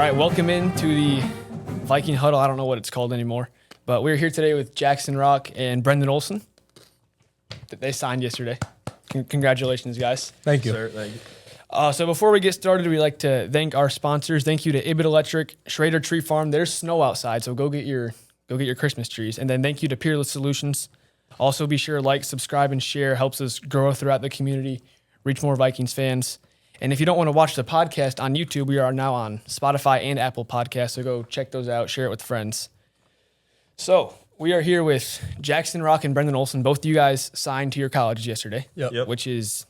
right, welcome into the Viking Huddle. I don't know what it's called anymore, but we're here today with Jaxen Racht and Brenden Olsen. They signed yesterday. Congratulations, guys. Thank you. Sir, thank you. So before we get started, we'd like to thank our sponsors. Thank you to Ibit Electric, Schrader Tree Farm. There's snow outside, so go get your Christmas trees. And then thank you to Peerless Solutions. Also, be sure to like, subscribe, and share. Helps us grow throughout the community, reach more Vikings fans. And if you don't want to watch the podcast on YouTube, we are now on Spotify and Apple Podcasts, so go check those out, share it with friends. So we are here with Jaxen Racht and Brenden Olsen. Both of you guys signed to your colleges yesterday, Yep. which is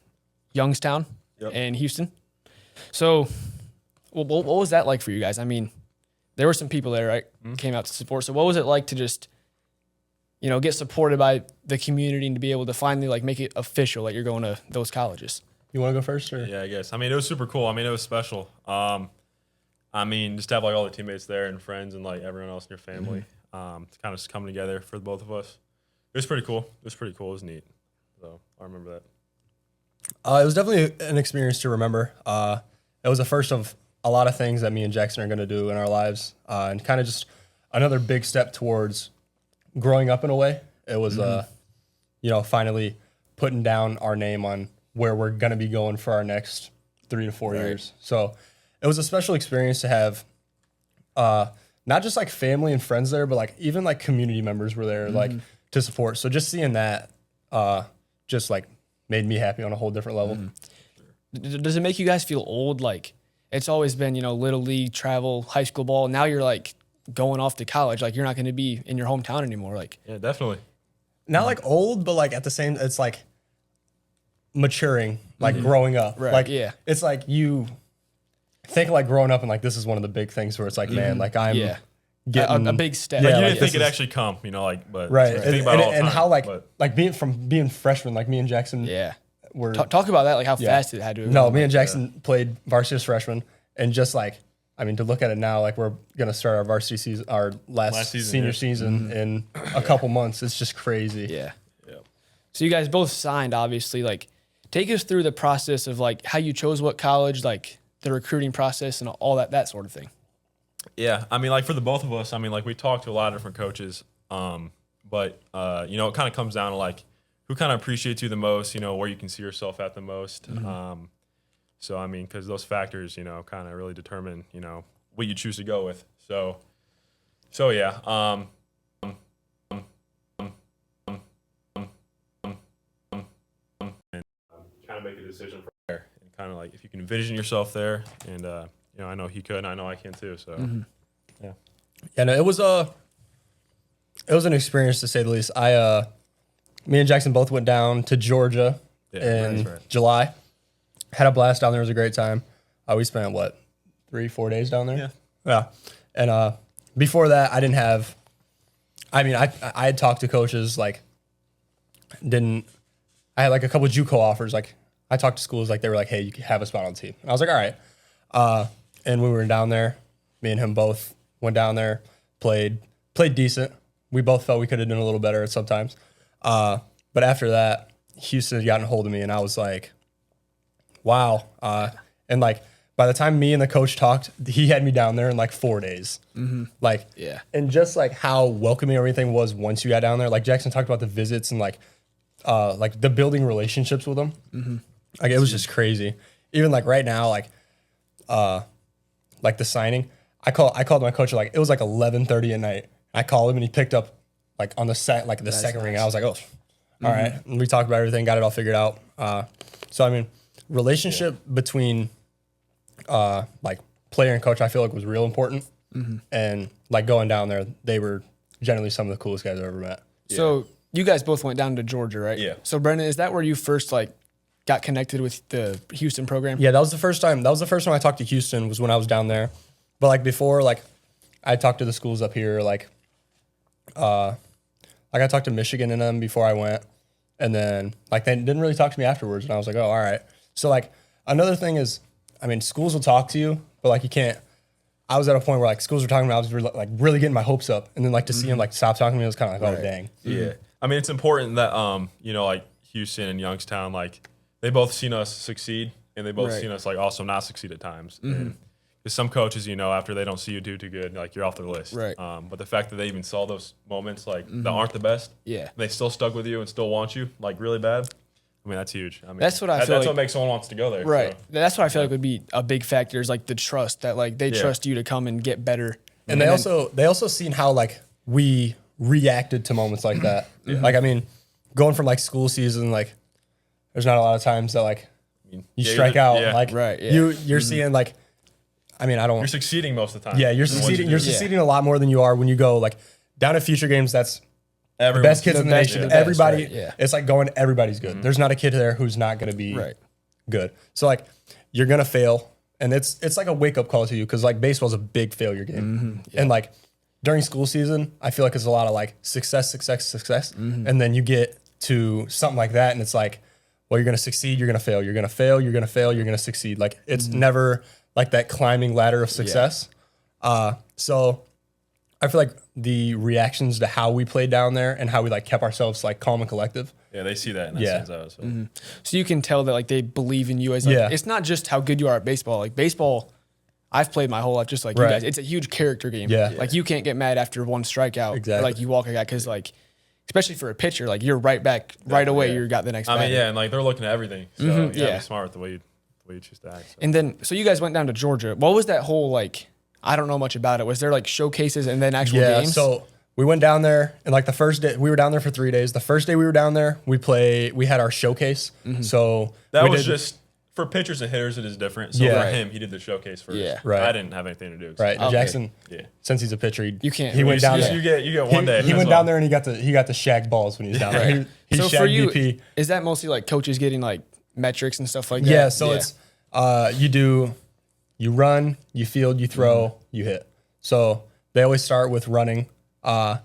Youngstown Yep. and Houston. So what was that like for you guys? I mean, there were some people there, right, came out to support. So what was it like to just, get supported by the community and to be able to finally make it official that you're going to those colleges? You want to go first? Or? Yeah, I guess. I mean, it was super cool. I mean, it was special. Just to have all the teammates there and friends and everyone else in your family, to kind of just come together for both of us. It was pretty cool. It was neat. So I remember that. It was definitely an experience to remember. It was the first of a lot of things that me and Jaxen are going to do in our lives, and kind of just another big step towards growing up in a way. It was, finally putting down our name on where we're going to be going for our next 3 to 4 years. So it was a special experience to have not just family and friends there, but even community members were there to support. So just seeing that just made me happy on a whole different level. Does it make you guys feel old? It's always been, little league, travel, high school ball. Now you're going off to college. You're not going to be in your hometown anymore. Yeah, definitely. Not old, but at the same, it's maturing, growing up. Right, yeah. It's you think growing up and this is one of the big things where it's man, I'm getting a big step. Yeah, You didn't think it'd actually come, but right. you think about it all the and time, how being freshmen, me and Jaxen Yeah. were Talk about that, how fast it had to have No, gone. me and Jaxen played varsity as freshmen, and just to look at it now, we're gonna start our varsity season, our last season, senior yeah. season in a couple months. It's just crazy. Yeah. Yeah. So you guys both signed, obviously. Take us through the process of how you chose what college, the recruiting process and all that sort of thing. Yeah, I mean, for the both of us, we talked to a lot of different coaches, but it kind of comes down to who kind of appreciates you the most, where you can see yourself at the most. So because those factors, kind of really determine, what you choose to go with. So yeah. Kind of make a decision from there, and kind of if you can envision yourself there, and I know he could, and I know I can too. So yeah. Yeah, no, it was an experience to say the least. Me and Jaxen both went down to Georgia in July. Had a blast down there. It was a great time. We spent 3-4 days down there. Yeah. And before that, I didn't have. I had talked to coaches. I had a couple of JUCO offers. I talked to schools. They were hey, you can have a spot on the team. And I was all right. And when we were down there, me and him both went down there, played decent. We both felt we could have done a little better at sometimes. But after that, Houston had gotten a hold of me, and I was wow. And by the time me and the coach talked, he had me down there in 4 days. Yeah. And just how welcoming everything was once you got down there. Jackson talked about the visits and the building relationships with them. It was just crazy. Even right now, the signing, I called my coach it was 11:30 at night. I called him and he picked up on the second ring. And I was oh, all right. And we talked about everything, got it all figured out. So relationship between player and coach, I feel was real important. And going down there, they were generally some of the coolest guys I've ever met. So you guys both went down to Georgia, right? Yeah. So Brenden, is that where you first got connected with the Houston program? Yeah, that was the first time. That was the first time I talked to Houston was when I was down there. But before, I talked to the schools up here. I talked to Michigan and them before I went, and then they didn't really talk to me afterwards. And I was oh, all right. So another thing is, schools will talk to you, but you can't. I was at a point where schools were talking about, I was really getting my hopes up, and then to see them stop talking to me, it was kind of oh dang. Yeah, it's important that Houston and Youngstown, they both seen us succeed, and they both seen us also not succeed at times. Because Because some coaches, after they don't see you do too good, like you're off their list. Right. But the fact that they even saw those moments, like that aren't the best, Yeah. they still stuck with you and still want you, like really bad. I mean, that's huge. I mean, That's what I feel That's like- what makes someone wants to go there. Right. So. That's what I feel like would be a big factor is like the trust that like they trust you to come and get better. And they also seen how like we reacted to moments like that. Like I mean, going from like school season, like there's not a lot of times that like you strike out. Yeah. Like Right, yeah. you're seeing like, I mean, I don't. You're succeeding most of the time. Yeah, you're in what succeeding. you You're do. succeeding a lot more than you are when you go like down to future games. That's the Everyone's best kids in the best nation. of the best, Everybody, right, yeah. it's like going. Everybody's good. There's not a kid there who's not going to be Right. good. So like you're gonna fail, and it's like a wake up call to you because like baseball's a big failure game, and like during school season, I feel like it's a lot of like success, and then you get to something like that, and it's like, well, you're gonna succeed, you're gonna fail, you're gonna fail, you're gonna fail, you're gonna succeed. Like it's never like that climbing ladder of success. So I feel like the reactions to how we played down there and how we like kept ourselves like calm and collective. Yeah, they see that and that Yeah. stands out. So. So you can tell that like they believe in you as like Yeah. it's not just how good you are at baseball. Like baseball, I've played my whole life just like Right. you guys. It's a huge character game. Yeah. Like you can't get mad after one strikeout. Or, Exactly. like you walk a guy because like especially for a pitcher, like you're right back right away. Yeah. You got the next. I mean, batter. yeah, and like they're looking at everything. So you gotta yeah. be smart with the way you choose to act. So. And then so you guys went down to Georgia. What was that whole like? I don't know much about it. Was there like showcases and then actual Yeah, games? so we went down there, and like the first day, we were down there for 3 days. The first day we were down there, we had our showcase. So That we was did- just for pitchers and hitters. It is different. So Yeah. for Right. him, he did the showcase first. Yeah. Right. I didn't have anything to do. So. right. Okay. Jackson, Yeah. since he's a pitcher, You can't- He went down there. You get one day. He as went well. down there and he got to shag balls when he was down there. He so shagged for you, BP. is that mostly like coaches getting like metrics and stuff like that? Yeah, so it's you run, you field, you throw, you hit. So they always start with running, and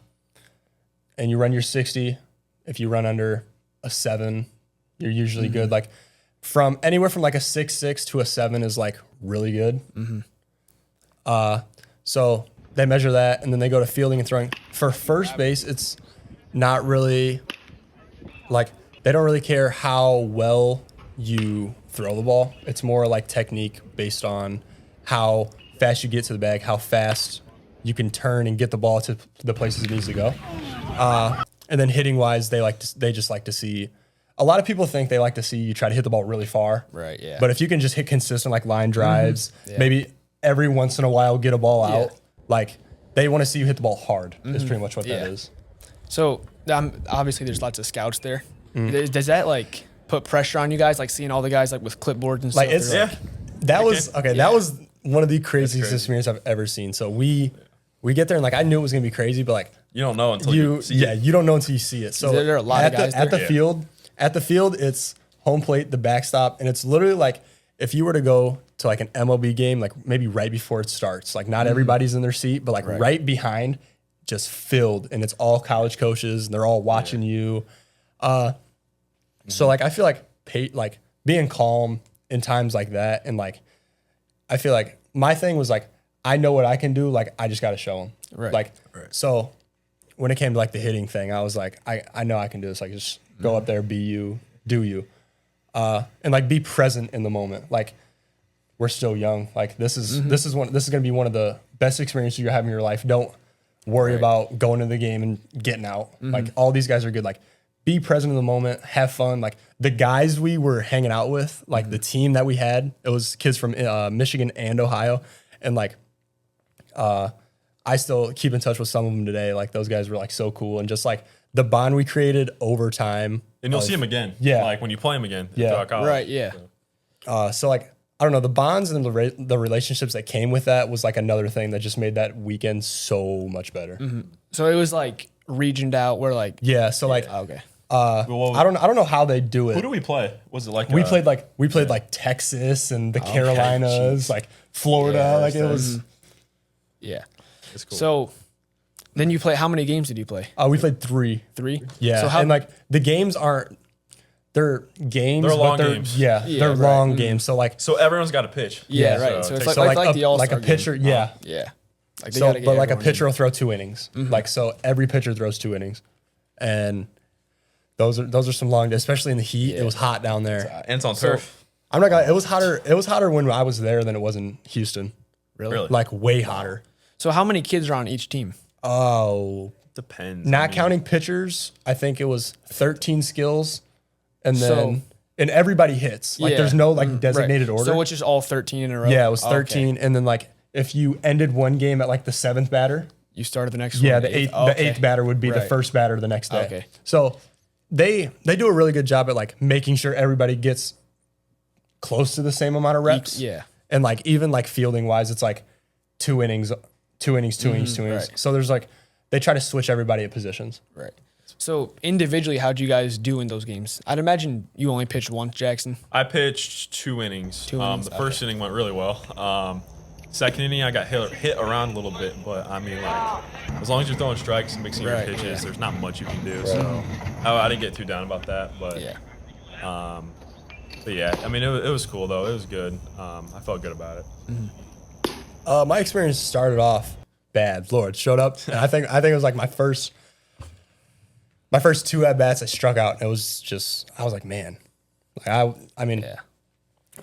you run your 60. If you run under a 7, you're usually good. Like from anywhere from like a 6.6 to a 7 is like really good. So they measure that, and then they go to fielding and throwing. For first base, it's not really like they don't really care how well you throw the ball. It's more like technique based on how fast you get to the bag, how fast you can turn and get the ball to the places it needs to go. And then hitting wise, they just like to see. A lot of people think they like to see you try to hit the ball really far. Right, yeah. But if you can just hit consistent like line drives, maybe every once in a while get a ball out, like they want to see you hit the ball hard. Is pretty much what that is. So obviously there's lots of scouts there. Does that like put pressure on you guys, like seeing all the guys like with clipboards and Like stuff? it's They're like- that was okay. That was one of the craziest experiences I've ever seen. So we get there and like I knew it was gonna be crazy, but like You don't know until you see it. you don't know until you see it. So There are a lot of guys at the there? field. At the field, it's home plate, the backstop, and it's literally like if you were to go to like an MLB game, like maybe right before it starts, like not everybody's in their seat, but like right behind, just filled, and it's all college coaches, and they're all watching you. So like I feel like like being calm in times like that, and like I feel like my thing was like I know what I can do, like I just got to show them. Right. Like so when it came to like the hitting thing, I was like I know I can do this. Like just go up there, be you, do you, and like be present in the moment. Like we're still young. Like this is gonna be one of the best experiences you're having in your life. Don't worry about going to the game and getting out. Like all these guys are good. Like be present in the moment, have fun. Like the guys we were hanging out with, like the team that we had, it was kids from Michigan and Ohio, and like I still keep in touch with some of them today. Like those guys were like so cool, and just like the bond we created over time. And you'll see him again. Yeah. Like when you play him again. Yeah. throughout college. right, yeah. So like I don't know, the bonds and the relationships that came with that was like another thing that just made that weekend so much better. So it was like regioned out where like Yeah. So like okay. I don't know how they do it. Who do we play? Was it like We played like Texas and the Carolinas, like Florida. Yeah, like it was. Yeah. It's cool. So then you play how many games did you play? We played 3. 3? Yeah. So how and like the games aren't. They're games. They're but long they're, games. Yeah, Yeah, they're right. long games. So like. So everyone's got to pitch. Yeah, Yeah, right. so So it it's takes- like the all-star a pitcher. game. Yeah. Yeah. Like they So, gotta get but like a everyone pitcher will throw 2 innings. Like so, every pitcher throws 2 innings, and those are some long days, especially in the heat. It was hot down there. And it's on turf. I'm not gonna. It was hotter. It was hotter when I was there than it was in Houston. Really? Like way hotter. So how many kids are on each team? Oh, Depends. not counting pitchers, I think it was 13 skills, and So- then and everybody hits. Like there's no like designated order. So it's just all 13 in a row? Yeah, it was Okay. 13, and then like if you ended one game at like the 7th batter, You started the next yeah, one? the eighth Oh, the okay. 8th batter would be the Right. first batter the next day. Okay. So they do a really good job at like making sure everybody gets close to the same amount of reps. Yeah. And like even like fielding wise, it's like 2 innings, 2 innings, 2 innings, 2 innings. right. So there's like they try to switch everybody at positions. Right. So individually, how'd you guys do in those games? I'd imagine you only pitched once, Jackson. I pitched 2 innings. 2 innings, The first inning went really well. Second inning, I got hit around a little bit, but I mean, like, as long as you're throwing strikes and mixing Right, your pitches, yeah. there's not much you can do. So I didn't get too down about that. But Yeah. but yeah, I mean, it was cool though. It was good. I felt good about it. My experience started off bad. Lord showed up, and I think it was like my first 2 at bats. I struck out, and it was just I was like, man, like I mean, Yeah.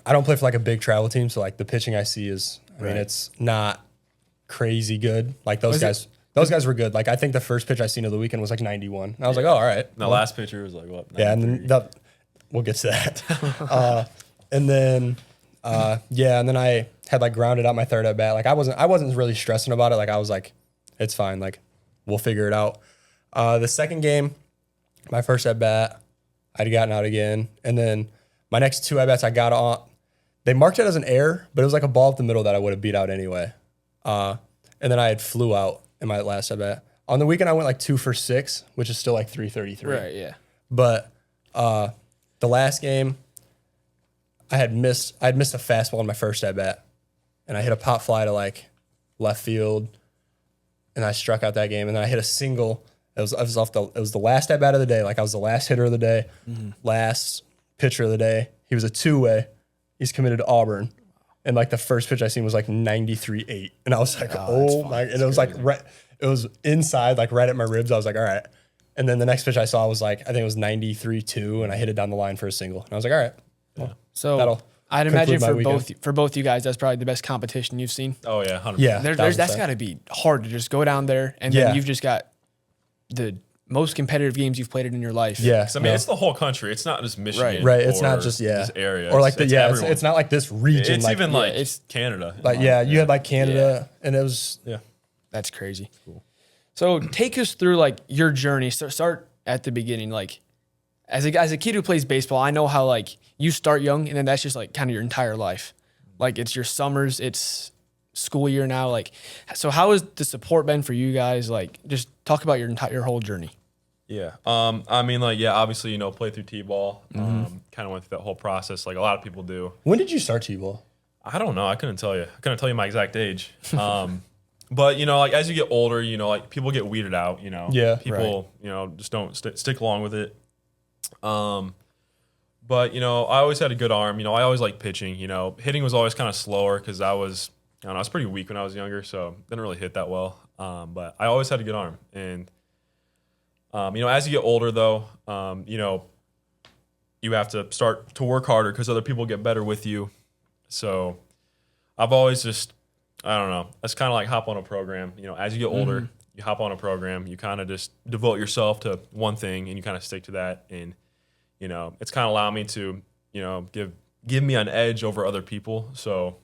I don't play for like a big travel team, so like the pitching I see is, I mean, Right. it's not crazy good. Like those Was it- guys, those guys were good. Like I think the first pitch I seen of the weekend was like 91. And I was like, oh, all right. And the last pitcher was like, what? Yeah, and 93? then we'll get to that. And then and then I had like grounded out my 3rd at bat. Like I wasn't really stressing about it. Like I was like, it's fine. Like we'll figure it out. The second game, my first at bat, I'd gotten out again, and then my next 2 at bats I got on. They marked it as an error, but it was like a ball up the middle that I would have beat out anyway. And then I had flew out in my last at bat. On the weekend I went like 2 for 6, which is still like 333. Right. Yeah. But the last game, I'd missed a fastball in my first at bat, and I hit a pop fly to like left field, and I struck out that game. And then I hit a single. It was the last at bat of the day. Like I was the last hitter of the day, last pitcher of the day. He was a 2-way. He's committed to Auburn, and like the first pitch I seen was like 93.8, and I was like, oh my! And it was like right. It was inside, like right at my ribs. I was like, all right. And then the next pitch I saw was like, I think it was 93.2, and I hit it down the line for a single. And I was like, all right. Well, So that'll I'd imagine conclude my weekend. for both you guys, that's probably the best competition you've seen. Oh yeah, 100%. Yeah. That's 1000%. got to be hard to just go down there, and Yeah. then you've just got the most competitive games you've played in your life. Yeah. 'Cause, I mean, it's the whole country. It's not just Michigan. right. It's not or just this area. or like it's everyone. it's not like this region. It's like, even like it's- Canada. like you had like Canada, and it was That's crazy. Cool. So take us through like your journey. Start at the beginning. Like as a kid who plays baseball, I know how like you start young and then that's just like kind of your entire life. Like it's your summers, it's school year now. Like, so how has the support been for you guys? Like just talk about your whole journey. Yeah. I mean, like, yeah, obviously, play through T-ball. Kind of went through that whole process like a lot of people do. when did you start T-ball? I don't know. I couldn't tell you. I couldn't tell you my exact age. But, like, as you get older, like, people get weeded out, Yeah, People, just don't stick along with it. But, I always had a good arm. I always liked pitching. Hitting was always kind of slower because I was pretty weak when I was younger, so didn't really hit that well. But I always had a good arm. And, as you get older, though, you have to start to work harder because other people get better with you. So I've always just, I don't know. That's kind of like hop on a program. As you get older, you hop on a program. You kind of just devote yourself to one thing and you kind of stick to that. And, it's kind of allowed me to, give me an edge over other people. So,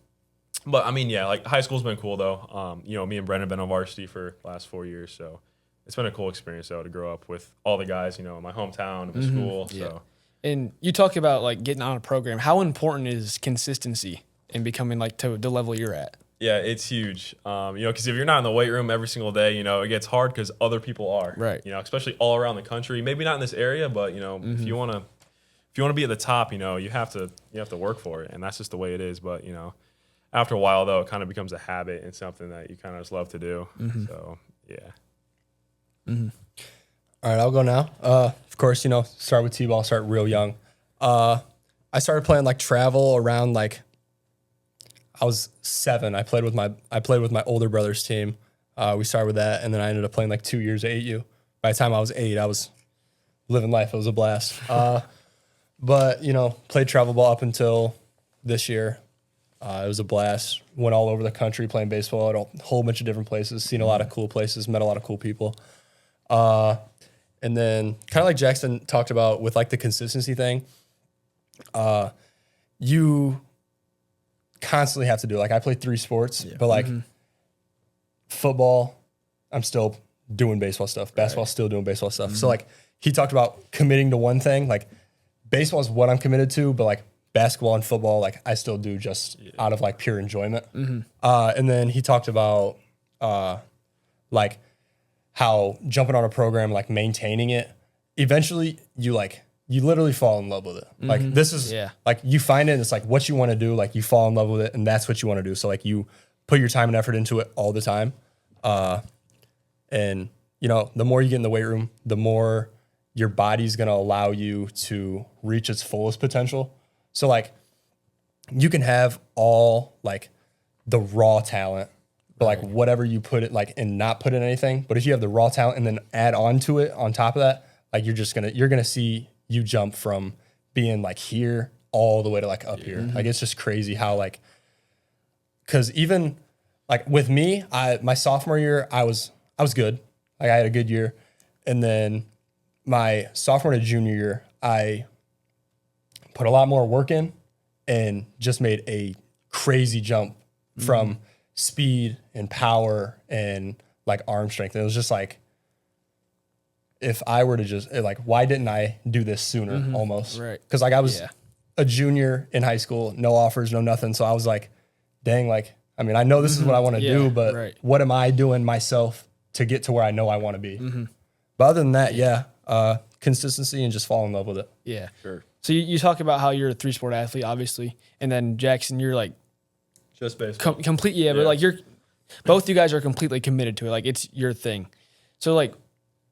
but I mean, yeah, like high school's been cool though. Me and Brenden have been on varsity for the last 4 years. So it's been a cool experience though to grow up with all the guys, in my hometown, in school. Yeah. So. And you talk about like getting on a program. How important is consistency in becoming like to the level you're at? Yeah, it's huge. Because if you're not in the weight room every single day, it gets hard because other people are. Right. Especially all around the country. Maybe not in this area, but if you want to be at the top, you have to work for it, and that's just the way it is. But after a while though, it kind of becomes a habit and something that you kind of just love to do. So yeah. All right, I'll go now. Of course, start with T-ball, start real young. I started playing like travel around like I was 7. I played with my older brother's team. We started with that, and then I ended up playing like 2 years at 8U. By the time I was 8, I was living life. It was a blast. But played travel ball up until this year. It was a blast. Went all over the country playing baseball at a whole bunch of different places. Seen a lot of cool places. Met a lot of cool people. And then kind of like Jackson talked about with like the consistency thing, you constantly have to do. Like I play 3 sports, but like football, I'm still doing baseball stuff. Basketball, still doing baseball stuff. So like he talked about committing to one thing. Like baseball is what I'm committed to, but like basketball and football, like I still do just out of like pure enjoyment. And then he talked about like how jumping on a program, like maintaining it, eventually you literally fall in love with it. Like this is like you find it and it's like what you want to do, like you fall in love with it and that's what you want to do. So like you put your time and effort into it all the time. And you know, the more you get in the weight room, the more your body's going to allow you to reach its fullest potential. So like you can have all like the raw talent, but like whatever you put it like and not put in anything. But if you have the raw talent and then add on to it on top of that, like you're going to see you jump from being like here all the way to like up here. Like it's just crazy how like, cause even like with me, my sophomore year, I was good. Like I had a good year. And then my sophomore to junior year, I put a lot more work in and just made a crazy jump from speed and power and like arm strength. And it was just like, if I were to just like, why didn't I do this sooner almost? Right. Cause like I was a junior in high school, no offers, no nothing. So I was like, dang, like, I mean, I know this is what I want to do, but what am I doing myself to get to where I know I want to be? But other than that, consistency and just fall in love with it. Yeah. Sure. So you talk about how you're a 3-sport athlete, obviously. And then Jaxen, you're like just baseball. Complete, but like both you guys are completely committed to it. Like it's your thing. So like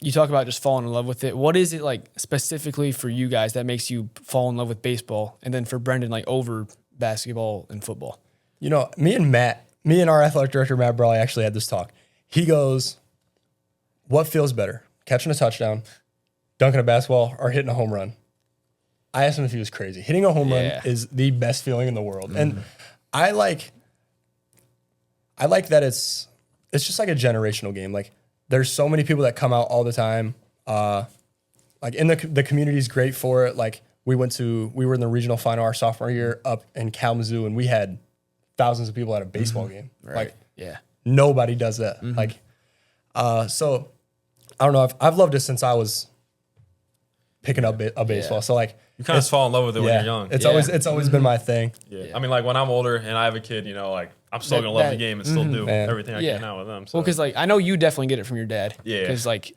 you talk about just falling in love with it. What is it like specifically for you guys that makes you fall in love with baseball? And then for Brenden, like over basketball and football? You know, me and our athletic director, Matt Brawley, actually had this talk. He goes, what feels better, catching a touchdown, dunking a basketball, or hitting a home run? I asked him if he was crazy. Hitting a home run is the best feeling in the world. And I like that it's just like a generational game. Like there's so many people that come out all the time. Like in the community's great for it. Like we were in the regional final our sophomore year up in Kalamazoo, and we had thousands of people at a baseball game. Like nobody does that. Like so I don't know. I've loved it since I was picking up a baseball. So like you kind of fall in love with it when you're young. It's always been my thing. I mean, like when I'm older and I have a kid, you know, like I'm still gonna love the game and still do everything I can now with them. So. Well, because like I know you definitely get it from your dad. Yeah. Because like,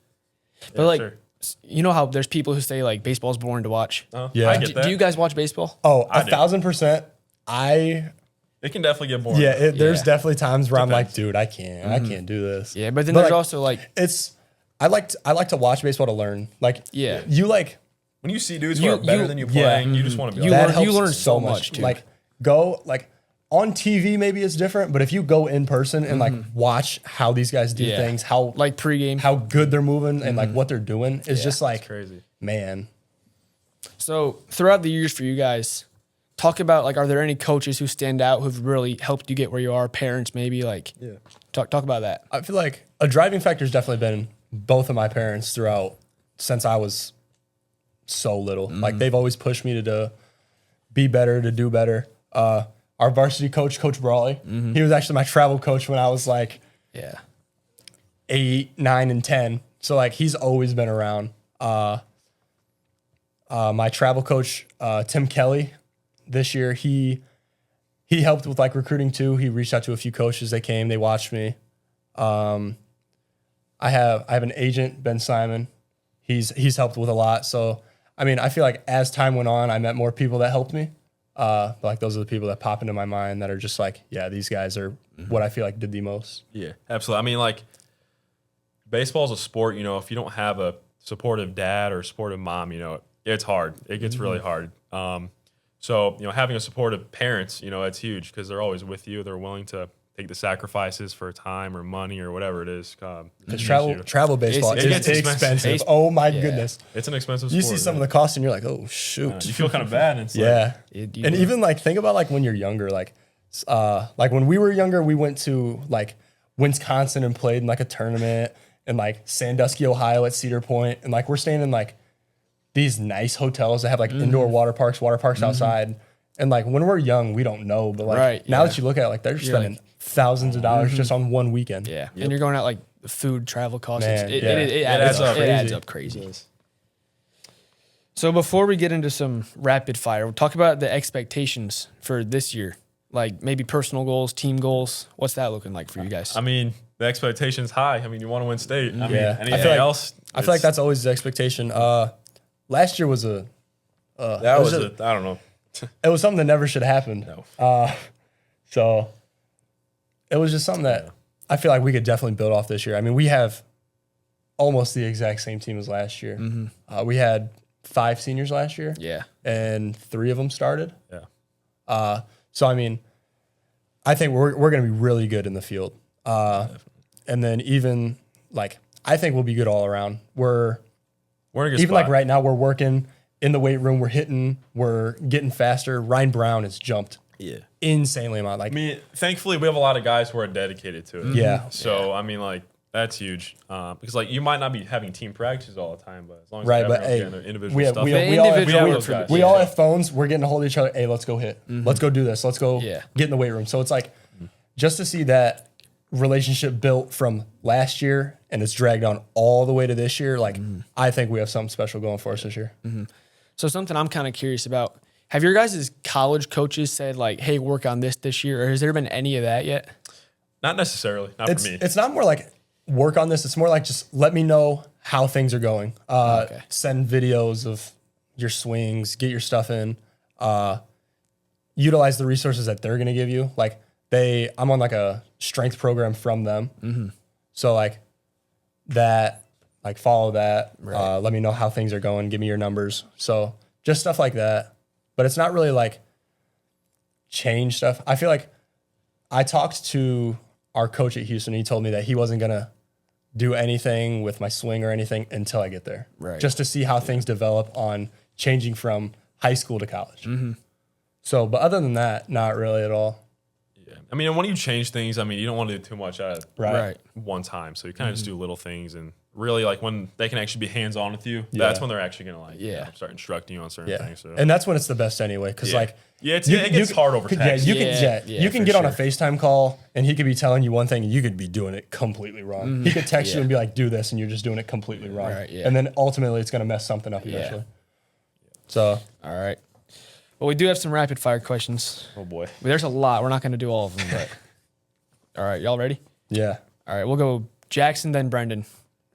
but like, you know how there's people who say like baseball's boring to watch. Yeah. I get that. Do you guys watch baseball? Oh, 1,000%. It can definitely get boring. Yeah, there's definitely times where I'm like, dude, I can't do this. Yeah, but then there's also like I like to watch baseball to learn. Like you like when you see dudes who are better than you playing, you just want to be you learn so much too. Like go like on TV maybe it's different, but if you go in person and like watch how these guys do things, how like pregame, how good they're moving and like what they're doing is just like crazy. Man. So throughout the years for you guys, talk about like, are there any coaches who stand out who've really helped you get where you are? Parents, maybe talk about that. I feel like a driving factor has definitely been both of my parents throughout since I was so little. Like they've always pushed me to be better, to do better. Our varsity coach, Coach Brawley, he was actually my travel coach when I was like 8, 9, and 10. So like he's always been around. My travel coach, Tim Kelly, this year, he helped with like recruiting too. He reached out to a few coaches. They came, they watched me. I have an agent, Ben Simon. He's helped with a lot. So I mean, I feel like as time went on, I met more people that helped me. But like those are the people that pop into my mind that are just like, yeah, these guys are what I feel like did the most. Yeah, absolutely. I mean, like baseball is a sport. You know, if you don't have a supportive dad or supportive mom, you know, it's hard. It gets really hard. So, you know, having a supportive parents, you know, it's huge because they're always with you. They're willing to take the sacrifices for time or money or whatever it is. Because travel baseball is expensive. Oh my goodness. It's an expensive sport. You see some of the costs and you're like, oh shoot. You feel kind of bad. And it's and even like, think about like when you're younger, like Like when we were younger, we went to like Wisconsin and played in like a tournament in like Sandusky, Ohio at Cedar Point. And like we're staying in like these nice hotels that have like indoor water parks outside. And like when we're young, we don't know. But like now that you look at it, like they're spending thousands of dollars just on one weekend. Yeah. And you're going out like the food, travel costs. Man, It adds up crazy. So before we get into some rapid fire, we'll talk about the expectations for this year. Like maybe personal goals, team goals. What's that looking like for you guys? I mean, the expectation's high. I mean, you want to win state. I mean, anything else? I feel like that's always the expectation. Last year was I don't know. It was something that never should have happened. No. So it was just something that I feel like we could definitely build off this year. I mean, we have almost the exact same team as last year. We had 5 seniors last year. Yeah. And 3 of them started. Yeah. So, I mean, I think we're going to be really good in the field. And then even, like, I think we'll be good all around. We're in a good spot. Like right now, we're working in the weight room. We're hitting. We're getting faster. Ryan Brown has jumped insanely amount. Like, I mean, thankfully, we have a lot of guys who are dedicated to it. Yeah. So, I mean, like, that's huge. Because, like, you might not be having team practices all the time, but as long as but everyone's getting their individual we stuff. We all have phones. We're getting a hold of each other. Hey, let's go hit. Let's go do this. Let's go get in the weight room. So it's like just to see that relationship built from last year and it's dragged on all the way to this year. Like I think we have something special going for us this year. So something I'm kind of curious about. Have your guys' college coaches said like, hey, work on this year? Or has there been any of that yet? Not necessarily. Not for me. It's not more like work on this. It's more like just let me know how things are going. Send videos of your swings, get your stuff in, utilize the resources that they're going to give you. Like I'm on like a strength program from them. So like that, like follow that, let me know how things are going. Give me your numbers. So just stuff like that. But it's not really like change stuff. I feel like I talked to our coach at Houston. He told me that he wasn't going to do anything with my swing or anything until I get there. Right. Just to see how things develop on changing from high school to college. So, but other than that, not really at all. Yeah. I mean, when you change things, I mean, you don't want to do too much at Right. one time. So you kind of just do little things and really like when they can actually be hands-on with you, that's when they're actually going to like start instructing you on certain things. So. And that's when it's the best anyway. Cause like, it gets hard over text. You can get on a FaceTime call and he could be telling you one thing and you could be doing it completely wrong. He could text you and be like, do this. And you're just doing it completely wrong. Right, and then ultimately it's going to mess something up eventually. So. All right. Well, we do have some rapid fire questions. Oh boy. There's a lot. We're not going to do all of them, but all right. Y'all ready? Yeah. All right. We'll go Jaxen, then Brenden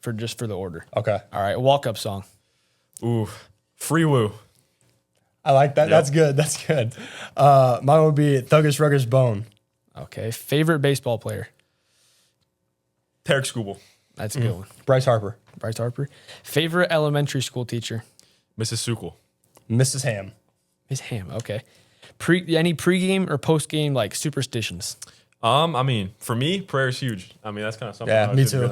for the order. Okay. All right. Walk-up song. Ooh, Free Woo. I like that. Yep. That's good. That's good. Mine would be Thuggish Ruggish Bone. Okay. Favorite baseball player? Tarek Skubal. That's a good one. Bryce Harper. Bryce Harper. Favorite elementary school teacher? Mrs. Sukul. Mrs. Ham. Miss Ham. Okay. Any pregame or postgame like superstitions? I mean, for me, prayer is huge. I mean, that's kind of something. Yeah, me too.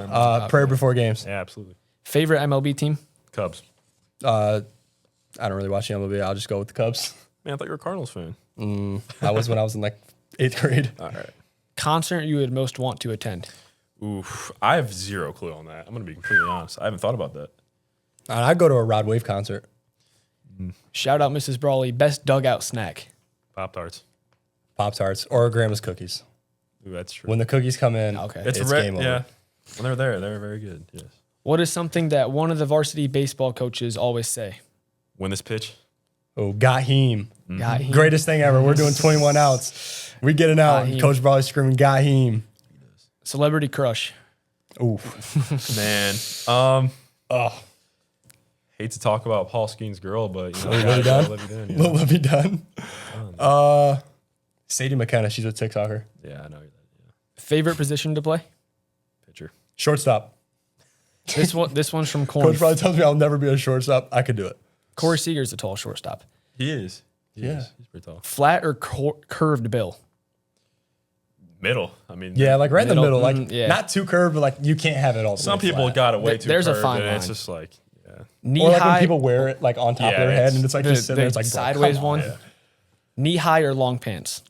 Prayer before games. Yeah, absolutely. Favorite MLB team? Cubs. I don't really watch the MLB. I'll just go with the Cubs. Man, I thought you were a Cardinals fan. I was when I was in like 8th grade. All right. Concert you would most want to attend? Oof, I have zero clue on that. I'm gonna be completely honest. I haven't thought about that. I'd go to a Rod Wave concert. Shout out Mrs. Brawley. Best dugout snack? Pop-Tarts. Pop-Tarts or grandma's cookies. Ooh, that's true. When the cookies come in, it's game over. Yeah, when they're there, they're very good. Yes. What is something that one of the varsity baseball coaches always say? Win this pitch. Oh, got him. Got him. Greatest thing ever. We're doing 21 outs. We get it out. Got him. Coach Brawley screaming, got him. Celebrity crush? Oof. Man. Hate to talk about Paul Skeen's girl, but you know, Lily Dunn. Sadie McKenna. She's a TikToker. Yeah, I know that. Yeah. Favorite position to play? Pitcher. Shortstop. This one's from Corn. Coach probably tells me I'll never be a shortstop. I could do it. Corey Seager's a tall shortstop. He is. Yeah. He's pretty tall. Flat or curved bill? Middle. I mean, yeah, like right in the middle. Like not too curved, but like you can't have it all. Some people flat. got it way too There's curved, a fine and line. it's just like, Knee or like high, when people wear it like on top of their head, and it's like just sitting there. It's like sideways bro, one. Knee high or long pants?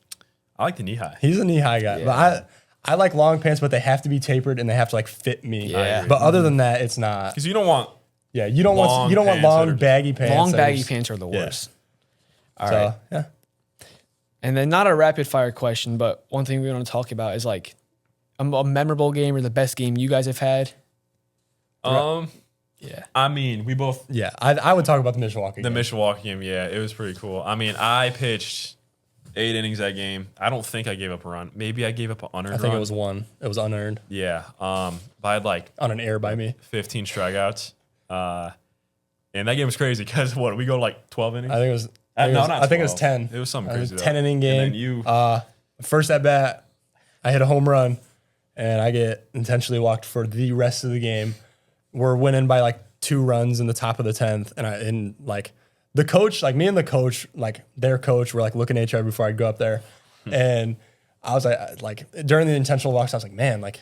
I like the knee high. He's a knee high guy, Yeah. but I like long pants, but they have to be tapered and they have to like fit me. Yeah. But other than that, it's not. Because you don't want Yeah, you don't Long want pants that long are- baggy pants. Long that baggy just- pants are the Yeah. worst. All right. So yeah, And then not a rapid fire question, but one thing we want to talk about is like a memorable game or the best game you guys have had. Yeah. I mean, we both yeah. I would talk about the Mishawaka the game. Mishawaka game. Yeah, it was pretty cool. I mean, I pitched 8 innings that game. I don't think I gave up a run. Maybe I gave up an unearned I think run. it was one. It was unearned Yeah. But I had like on an error by me. 15 strikeouts. And that game was crazy because what we go to like 12 innings. I think it was. Not I think it was 12. 10. It was something It was crazy. a 10 inning game. And then you, First at bat, I hit a home run, and I get intentionally walked for the rest of the game. We're winning by like 2 runs in the top of the 10th, and like the coach, like me and the coach, like their coach, were like looking at each other before I'd go up there, and I was like during the intentional walks, I was like, man, like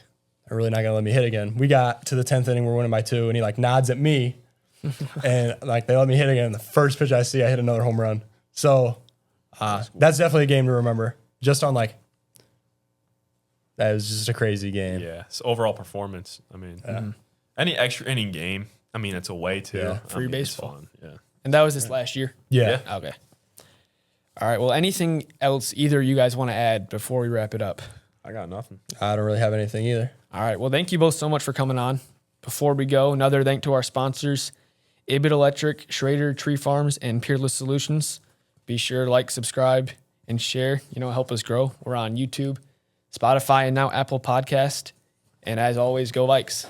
they're really not gonna let me hit again. We got to the 10th inning, we're winning by 2, and he like nods at me, and like they let me hit again. And the first pitch I see, I hit another home run. So that's definitely a game to remember. Just on like that was just a crazy game. yeah, so overall performance. I mean, any extra inning game. I mean, it's a way to Yeah. Free baseball. Fun. Yeah. And that was this last year. Yeah. Yeah. Okay. All right. Well, anything else either you guys want to add before we wrap it up? I got nothing. I don't really have anything either. All right. Well, thank you both so much for coming on. Before we go, another thank to our sponsors, Ibid Electric, Schrader Tree Farms, and Peerless Solutions. Be sure to like, subscribe, and share. Help us grow. We're on YouTube, Spotify, and now Apple Podcast. And as always, go Vikes.